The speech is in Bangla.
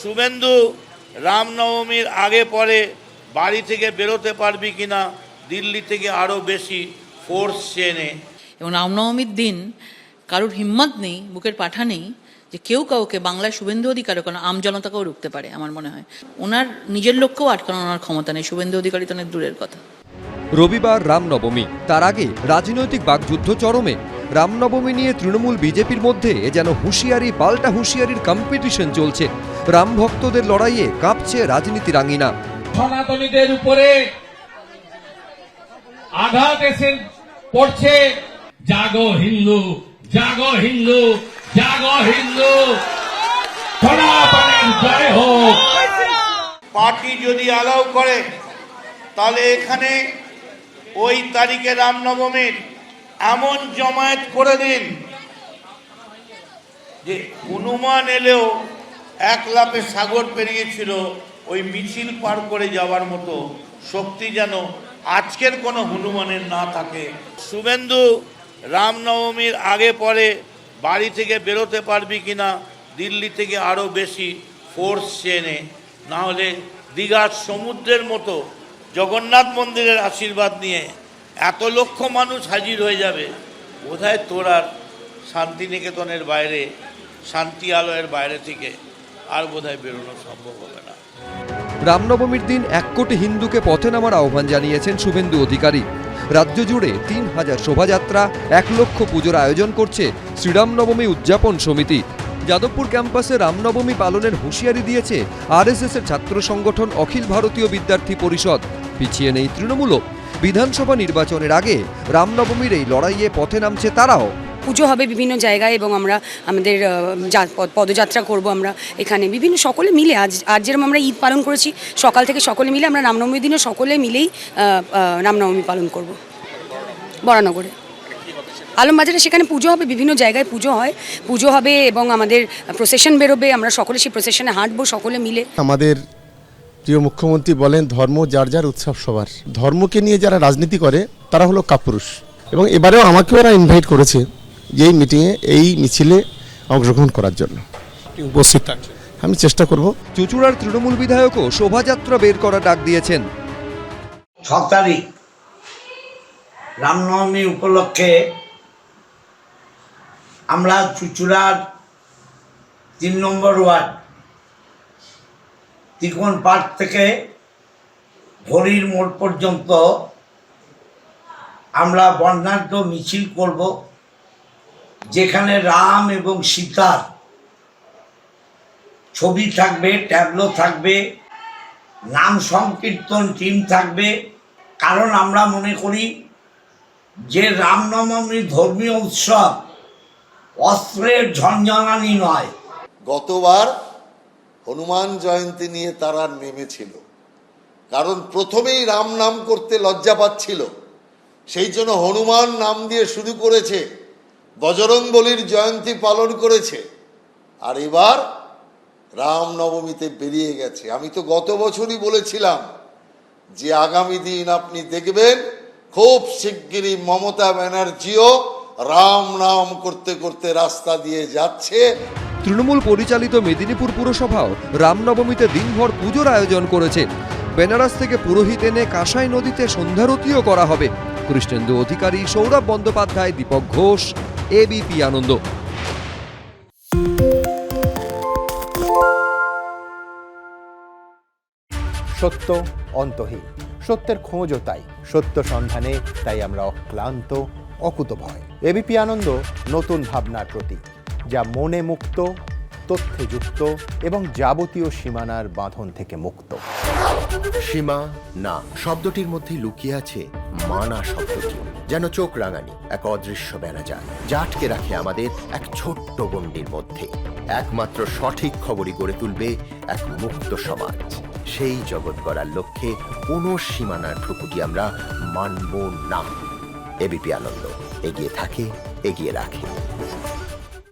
শুভেন্দু রামনবমীর আগে পরে বাড়ি থেকে বেরোতে পারবি কিনা দিল্লি থেকে আরও বেশি ফোর্স চেনে। এবং রামনবমীর দিন কারোর হিম্মত নেই, বুকের পাঠা নেই যে কেউ কাউকে বাংলায় শুভেন্দু অধিকারী কোনো আমজনতাকেও রুখতে পারে। আমার মনে হয় ওনার নিজের লক্ষ্যও আটকানো ওনার ক্ষমতা নেই, শুভেন্দু অধিকারী তো অনেক দূরের কথা। রবিবার রামনবমী, তার আগে রাজনৈতিক বাকযুদ্ধ চরমে। রামনবমী নিয়ে তৃণমূল বিজেপির মধ্যে যেন হুঁশিয়ারি পাল্টা হুঁশিয়ারির কম্পিটিশন চলছে। রাম ভক্তদের লড়াইয়ে কাঁপছে রাজনীতির আঙিনা। সনাতনীদের উপরে আঘাত এসে পড়ছে। জাগো হিন্দু, জাগো হিন্দু, জাগো হিন্দু, সনাতনের জয় হোক। পার্টি যদি অ্যালাউ করে তাহলে এখানে ওই তারিখে রামনবমীর এমন জমায়েত করে দিন যে হনুমান এলেও এক লাফে সাগর পেরিয়েছিল, ওই মিছিল পার করে যাওয়ার মতো শক্তি যেন আজকের কোনো হনুমানের না থাকে। শুভেন্দু রামনবমীর আগে পরে বাড়ি থেকে বেরোতে পারবি কিনা দিল্লি থেকে আরও বেশি ফোর্স চেনে, না হলে দীঘার সমুদ্রের মতো জগন্নাথ মন্দিরের আশীর্বাদ নিয়ে এত লক্ষ মানুষ হাজির হয়ে যাবে, বোধহয় তোর আর শান্তিনিকেতনের বাইরে, শান্তি আলয়ের বাইরে থেকে আর বোধহয় বেরোনো সম্ভব হবে না। রামনবমীর দিন 1 কোটি হিন্দুকে পথে নামার আহ্বান জানিয়েছেন শুভেন্দু অধিকারী। রাজ্য জুড়ে 3000 শোভাযাত্রা, 1 লক্ষ পুজোর আয়োজন করছে শ্রীরামনবমী উদযাপন সমিতি। যাদবপুর ক্যাম্পাসে রামনবমী পালনের হুঁশিয়ারি দিয়েছে আরএসএসের ছাত্র সংগঠন অখিল ভারতীয় বিদ্যার্থী পরিষদ। পিছিয়ে নেই তৃণমূলও। বিধানসভা নির্বাচনের আগে রামনবমীর এই লড়াইয়ে পথে নামছে তারাও। পুজো হবে বিভিন্ন জায়গায় এবং আমরা আমাদের পদযাত্রা করব আমরা এখানে বিভিন্ন সকলে মিলে। আজ যেরকম আমরা ঈদ পালন করেছি সকাল থেকে সকলে মিলে, আমরা রামনবমীর দিনও সকলে মিলেই রামনবমী পালন করব বরানগরে আলমবাজারে। সেখানে পুজো হবে, বিভিন্ন জায়গায় পুজো হয়, পুজো হবে এবং আমাদের প্রসেশন বেরোবে, আমরা সকলে সেই প্রসেশনে হাঁটবো সকলে মিলে। আমাদের প্রিয় মুখ্যমন্ত্রী বলেন ধর্ম যার যার উৎসব সবার। ধর্মকে নিয়ে যারা রাজনীতি করে তারা হলো কাপুরুষ, এবং এবারেও আমাকে ওরা ইনভাইট করেছে যে এই মিটিংয়ে এই মিছিলে অংশগ্রহণ করার জন্য উপস্থিত থাকছে। আমি চেষ্টা করব। চুঁচুড়ার তৃণমূল বিধায়কও শোভাযাত্রা বের করার ডাক দিয়েছেন। 6 তারিখ রামনবমী উপলক্ষে আমরা চুঁচুড়ার 3 নম্বর ওয়ার্ড তিকোন পার্ক থেকে ঘড়ির মোড় পর্যন্ত আমরা বর্ণাঢ্য মিছিল করব, যেখানে রাম এবং সীতার ছবি থাকবে, ট্যাবলো থাকবে, নাম সংকীর্তন টিম থাকবে। কারণ আমরা মনে করি যে রামনবমী ধর্মীয় উৎসব অস্ত্রের ঝঞ্ঝানি নয়। গতবার হনুমান জয়ন্তী নিয়ে তারা নেমেছিল, কারণ প্রথমেই রাম নাম করতে লজ্জা পাচ্ছিল, সেই জন্য হনুমান নাম দিয়ে শুরু করেছে, বজরংবলীর জয়ন্তী পালন করেছে, আর এবার রামনবমীতে বেরিয়ে গেছে। আমি তো গত বছরই বলেছিলাম যে আগামী দিন আপনি দেখবেন খুব শিগগিরই মমতা ব্যানার্জিও রাম নাম করতে করতে রাস্তা দিয়ে যাচ্ছে। তৃণমূল পরিচালিত মেদিনীপুর পুরসভাও রামনবমীতে দিনভর পুজোর আয়োজন করেছে। বেনারস থেকে পুরোহিত এনে কাঁসাই নদীতে সন্ধ্যারতিও করা হবে। কৃষ্ণেন্দু অধিকারী, সৌরভ বন্দ্যোপাধ্যায়, দীপক ঘোষ, এবিপি আনন্দ। সত্য অন্তহীন, সত্যের খোঁজও তাই, সত্য সন্ধানে তাই আমরা অক্লান্ত, অকুতভয়। এবিপি আনন্দ নতুন ভাবনার প্রতীক, যা মনে মুক্ত, তথ্যে যুক্ত এবং যাবতীয় সীমানার বাঁধন থেকে মুক্ত। সীমা না শব্দটির মধ্যে লুকিয়ে আছে মানা শব্দটি, যেন চোখ রাঙানি এক অদৃশ্য বেড়াজাল, যা আটকে রাখে আমাদের এক ছোট্ট গণ্ডির মধ্যে। একমাত্র সঠিক খবরই গড়ে তুলবে এক মুক্ত সমাজ। সেই জগৎ গড়ার লক্ষ্যে কোনো সীমানার ঠুকুটি আমরা মানব না। এবিপি আনন্দ এগিয়ে থাকে, এগিয়ে রাখে।